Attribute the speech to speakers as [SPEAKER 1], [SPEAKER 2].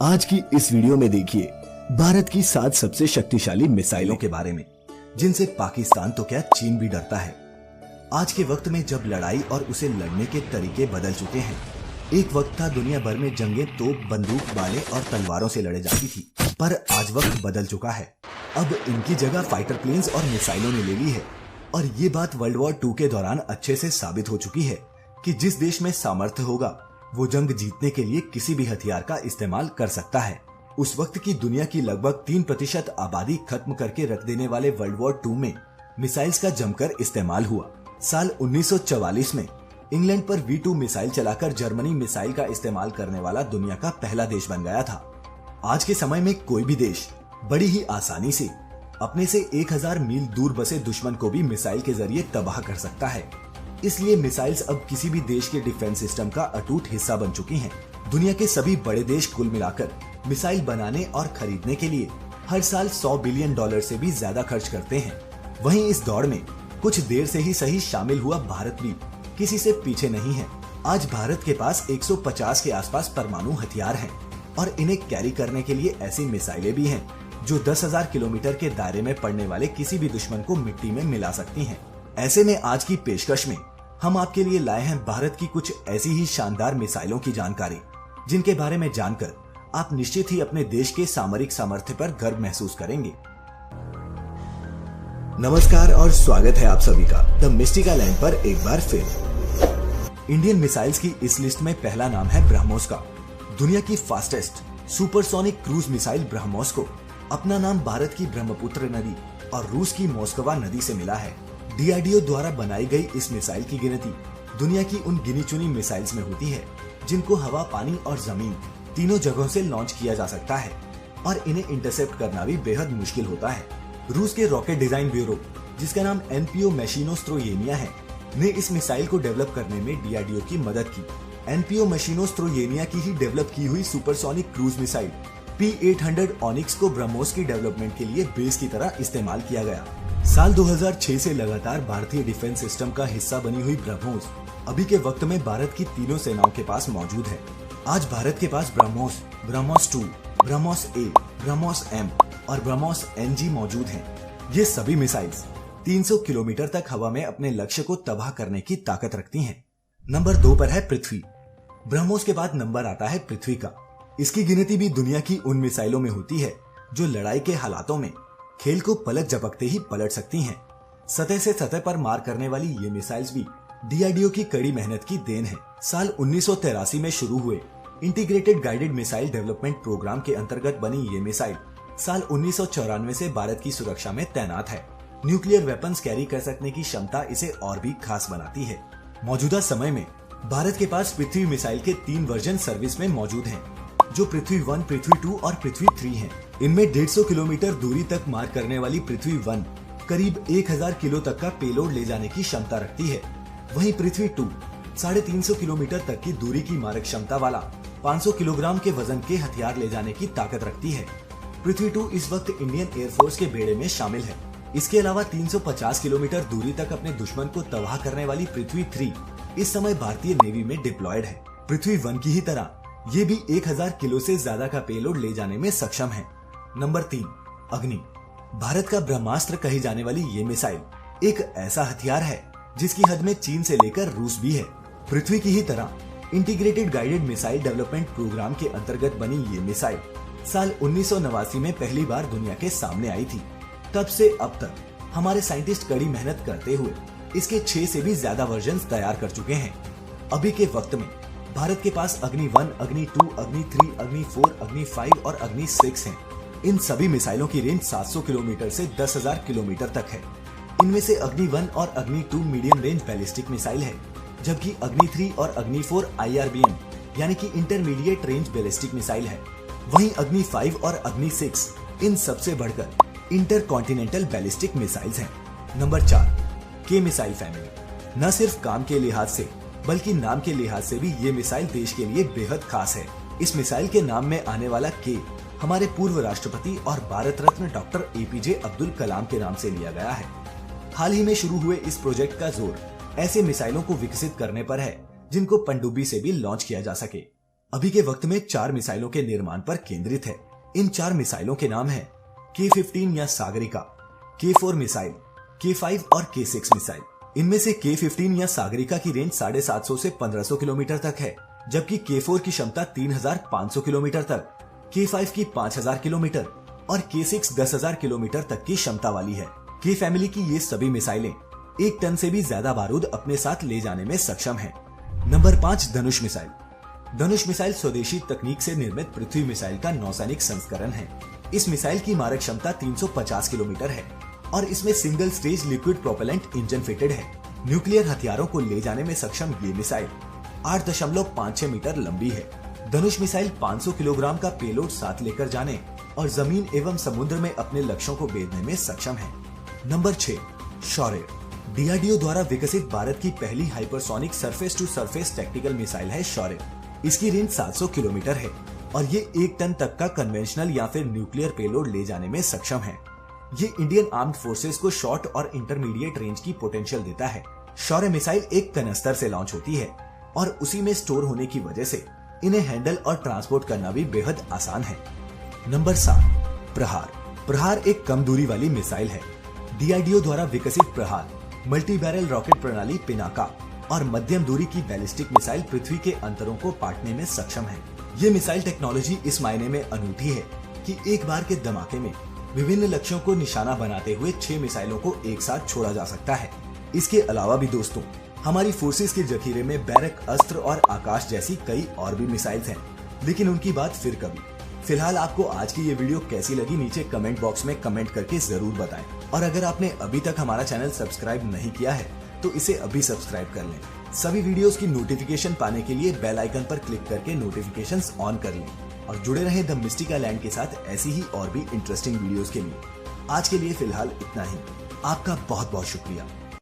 [SPEAKER 1] आज की इस वीडियो में देखिए भारत की 7 सबसे शक्तिशाली मिसाइलों के बारे में, जिनसे पाकिस्तान तो क्या चीन भी डरता है। आज के वक्त में जब लड़ाई और उसे लड़ने के तरीके बदल चुके हैं। एक वक्त था दुनिया भर में जंगें तोप, बंदूक, बाले और तलवारों से लड़े जाती थी, पर आज वक्त बदल चुका है। अब इनकी जगह फाइटर प्लेन्स और मिसाइलों ने ले ली है। और ये बात वर्ल्ड वॉर 2 के दौरान अच्छे से साबित हो चुकी है कि जिस देश में सामर्थ्य होगा वो जंग जीतने के लिए किसी भी हथियार का इस्तेमाल कर सकता है। उस वक्त की दुनिया की लगभग 3% आबादी खत्म करके रख देने वाले वर्ल्ड वॉर 2 में मिसाइल्स का जमकर इस्तेमाल हुआ। साल 1944 में इंग्लैंड पर V2 मिसाइल चलाकर जर्मनी मिसाइल का इस्तेमाल करने वाला दुनिया का पहला देश बन गया था। आज के समय में कोई भी देश बड़ी ही आसानी से अपने से 1000 मील दूर बसे दुश्मन को भी मिसाइल के जरिए तबाह कर सकता है। इसलिए मिसाइल्स अब किसी भी देश के डिफेंस सिस्टम का अटूट हिस्सा बन चुकी हैं। दुनिया के सभी बड़े देश कुल मिलाकर मिसाइल बनाने और खरीदने के लिए हर साल $100 बिलियन से भी ज्यादा खर्च करते हैं। वहीं इस दौड़ में कुछ देर से ही सही शामिल हुआ भारत भी किसी से पीछे नहीं है। आज भारत के पास 150 के आसपास परमाणु हथियार हैं और इन्हें कैरी करने के लिए ऐसी मिसाइलें भी हैं जो 10,000 किलोमीटर के दायरे में पड़ने वाले किसी भी दुश्मन को मिट्टी में मिला सकती हैं। ऐसे में आज की पेशकश में हम आपके लिए लाए हैं भारत की कुछ ऐसी ही शानदार मिसाइलों की जानकारी, जिनके बारे में जानकर आप निश्चित ही अपने देश के सामरिक सामर्थ्य पर गर्व महसूस करेंगे। नमस्कार और स्वागत है आप सभी का द मिस्टिकल लैंड पर एक बार फिर। इंडियन मिसाइल्स की इस लिस्ट में पहला नाम है ब्रह्मोस का। दुनिया की fastest supersonic cruise missile BrahMos को अपना नाम भारत की ब्रह्मपुत्र नदी और रूस की मोस्कवा नदी से मिला है। DRDO द्वारा बनाई गई इस मिसाइल की गिनती दुनिया की उन गिनी चुनी मिसाइल्स में होती है जिनको हवा, पानी और जमीन तीनों जगहों से लॉन्च किया जा सकता है और इन्हें इंटरसेप्ट करना भी बेहद मुश्किल होता है। रूस के रॉकेट डिजाइन ब्यूरो, जिसका नाम NPO मशीनोस्ट्रोयेनिया है, ने इस मिसाइल को डेवलप करने में DRDO की मदद की। NPO मशीनोस्ट्रोयेनिया की ही डेवलप की हुई supersonic cruise missile P800 onyx को ब्रह्मोस की डेवलपमेंट के लिए बेस की तरह इस्तेमाल किया गया। साल 2006 से लगातार भारतीय डिफेंस सिस्टम का हिस्सा बनी हुई ब्रह्मोस अभी के वक्त में भारत की तीनों सेनाओं के पास मौजूद है। आज भारत के पास ब्रह्मोस, ब्रह्मोस 2, ब्रह्मोस A, ब्रह्मोस M और ब्रह्मोस NG मौजूद हैं। ये सभी मिसाइल्स 300 किलोमीटर तक हवा में अपने लक्ष्य को तबाह करने की ताकत रखती हैं। नंबर 2 पर है पृथ्वी। ब्रह्मोस के बाद नंबर आता है पृथ्वी का। इसकी गिनती भी दुनिया की उन मिसाइलों में होती है जो लड़ाई के हालातों में खेल को पलक झपकते ही पलट सकती हैं। सतह से सतह पर मार करने वाली ये मिसाइल्स भी DRDO की कड़ी मेहनत की देन है। साल 1983 में शुरू हुए integrated guided missile development programme के अंतर्गत बनी ये मिसाइल साल 1994 से भारत की सुरक्षा में तैनात है। न्यूक्लियर वेपन्स कैरी कर सकने की क्षमता इसे और भी खास बनाती है। मौजूदा समय में भारत के पास पृथ्वी मिसाइल के 3 वर्जन सर्विस में मौजूद हैं, जो पृथ्वी 1, पृथ्वी 2 और पृथ्वी 3 हैं। इनमें 150 किलोमीटर दूरी तक मार करने वाली पृथ्वी 1 करीब 1000 किलो तक का पेलोड ले जाने की क्षमता रखती है। वहीं पृथ्वी 2 350 किलोमीटर तक की दूरी की मारक क्षमता वाला 500 किलोग्राम के वजन के हथियार ले जाने की ताकत रखती है। पृथ्वी 2 इस वक्त इंडियन एयरफोर्स के बेड़े में शामिल है। इसके अलावा 350 किलोमीटर दूरी तक अपने दुश्मन को तबाह करने वाली पृथ्वी 3 इस समय भारतीय नेवी में डिप्लॉयड है। पृथ्वी 1 की ही तरह ये भी 1000 किलो से ज्यादा का पेलोड ले जाने में सक्षम है। नंबर 3, अग्नि। भारत का ब्रह्मास्त्र कही जाने वाली ये मिसाइल एक ऐसा हथियार है जिसकी हद में चीन से लेकर रूस भी है। पृथ्वी की ही तरह integrated guided missile development programme के अंतर्गत बनी ये मिसाइल साल 1989 में पहली बार दुनिया के सामने आई थी। तब से अब तक हमारे साइंटिस्ट कड़ी मेहनत करते हुए इसके 6 से भी ज्यादा वर्जन तैयार कर चुके हैं। अभी के वक्त में भारत के पास अग्नि 1, अग्नि 2, अग्नि 3, अग्नि 4, अग्नि 5 और अग्नि 6 हैं। इन सभी मिसाइलों की रेंज 700 किलोमीटर से 10,000 किलोमीटर तक है। इनमें से अग्नि 1 और अग्नि 2 मीडियम रेंज बैलिस्टिक मिसाइल है, जबकि अग्नि 3 और अग्नि 4 IRBM यानी कि इंटरमीडिएट रेंज बैलिस्टिक मिसाइल है। वहीं अग्नि 5 और अग्नि 6 इन सबसे बढ़कर इंटरकॉन्टिनेंटल बैलिस्टिक मिसाइल्स हैं। नंबर 4, के मिसाइल फैमिली। न सिर्फ काम के लिहाज से बल्कि नाम के लिहाज से भी ये मिसाइल देश के लिए बेहद खास है। इस मिसाइल के नाम में आने वाला के हमारे पूर्व राष्ट्रपति और भारत रत्न डॉक्टर APJ अब्दुल कलाम के नाम से लिया गया है। हाल ही में शुरू हुए इस प्रोजेक्ट का जोर ऐसे मिसाइलों को विकसित करने पर है जिनको पनडुब्बी से भी लॉन्च किया जा सके। अभी के वक्त में 4 मिसाइलों के निर्माण पर केंद्रित है। इन 4 मिसाइलों के नाम है K-15 या सागरिका, K-4 मिसाइल, K-5 और K-6 मिसाइल। इनमें से K-15 या सागरिका की रेंज 750 से 1500 किलोमीटर तक है, जबकि K-4 की क्षमता 3500 किलोमीटर तक, K-5 की 5000 किलोमीटर और K-6 10,000 किलोमीटर तक की क्षमता वाली है। K फैमिली की ये सभी मिसाइलें 1 टन से भी ज्यादा बारूद अपने साथ ले जाने में सक्षम हैं। नंबर 5, धनुष मिसाइल। धनुष मिसाइल स्वदेशी तकनीक से निर्मित पृथ्वी मिसाइल का नौसैनिक संस्करण है। इस मिसाइल की मारक क्षमता 350 किलोमीटर है और इसमें single stage liquid propellant engine fitted है। न्यूक्लियर हथियारों को ले जाने में सक्षम ये मिसाइल 8.56 मीटर लंबी है। धनुष मिसाइल 500 किलोग्राम का पेलोड साथ लेकर जाने और जमीन एवं समुद्र में अपने लक्ष्यों को भेदने में सक्षम है। नंबर 6, शौर्य। DRDO द्वारा विकसित भारत की पहली hypersonic surface to surface tactical missile है शौर्य। इसकी रेंज 700 किलोमीटर है और ये 1 टन तक का कन्वेंशनल या फिर न्यूक्लियर पेलोड ले जाने में सक्षम है। ये इंडियन आर्म्ड फोर्सेस को शॉर्ट और इंटरमीडिएट रेंज की पोटेंशियल देता है। शौर्य मिसाइल एक कनस्तर से लॉन्च होती है और उसी में स्टोर होने की वजह से इन्हें हैंडल और ट्रांसपोर्ट करना भी बेहद आसान है। नंबर 7, प्रहार। प्रहार एक कम दूरी वाली मिसाइल है। DRDO द्वारा विकसित प्रहार मल्टी बैरल रॉकेट प्रणाली पिनाका और मध्यम दूरी की बैलिस्टिक मिसाइल पृथ्वी के अंतरों को पाटने में सक्षम है। ये मिसाइल टेक्नोलॉजी इस मायने में अनूठी है कि एक बार के धमाके में विभिन्न लक्ष्यों को निशाना बनाते हुए 6 मिसाइलों को एक साथ छोड़ा जा सकता है। इसके अलावा भी दोस्तों, हमारी फोर्सेस के जखीरे में बैरक, अस्त्र और आकाश जैसी कई और भी मिसाइल्स हैं, लेकिन उनकी बात फिर कभी। फिलहाल आपको आज की ये वीडियो कैसी लगी नीचे कमेंट बॉक्स में कमेंट करके जरूर बताएं। और अगर आपने अभी तक हमारा चैनल सब्सक्राइब नहीं किया है तो इसे अभी सब्सक्राइब कर लें। सभी वीडियोस की नोटिफिकेशन पाने के लिए बेल आइकन पर क्लिक करके नोटिफिकेशंस ऑन कर लें और जुड़े रहें द मिस्टिका लैंड के साथ ऐसी ही और भी इंटरेस्टिंग वीडियोस के लिए। आज के लिए फिलहाल इतना ही। आपका बहुत बहुत शुक्रिया।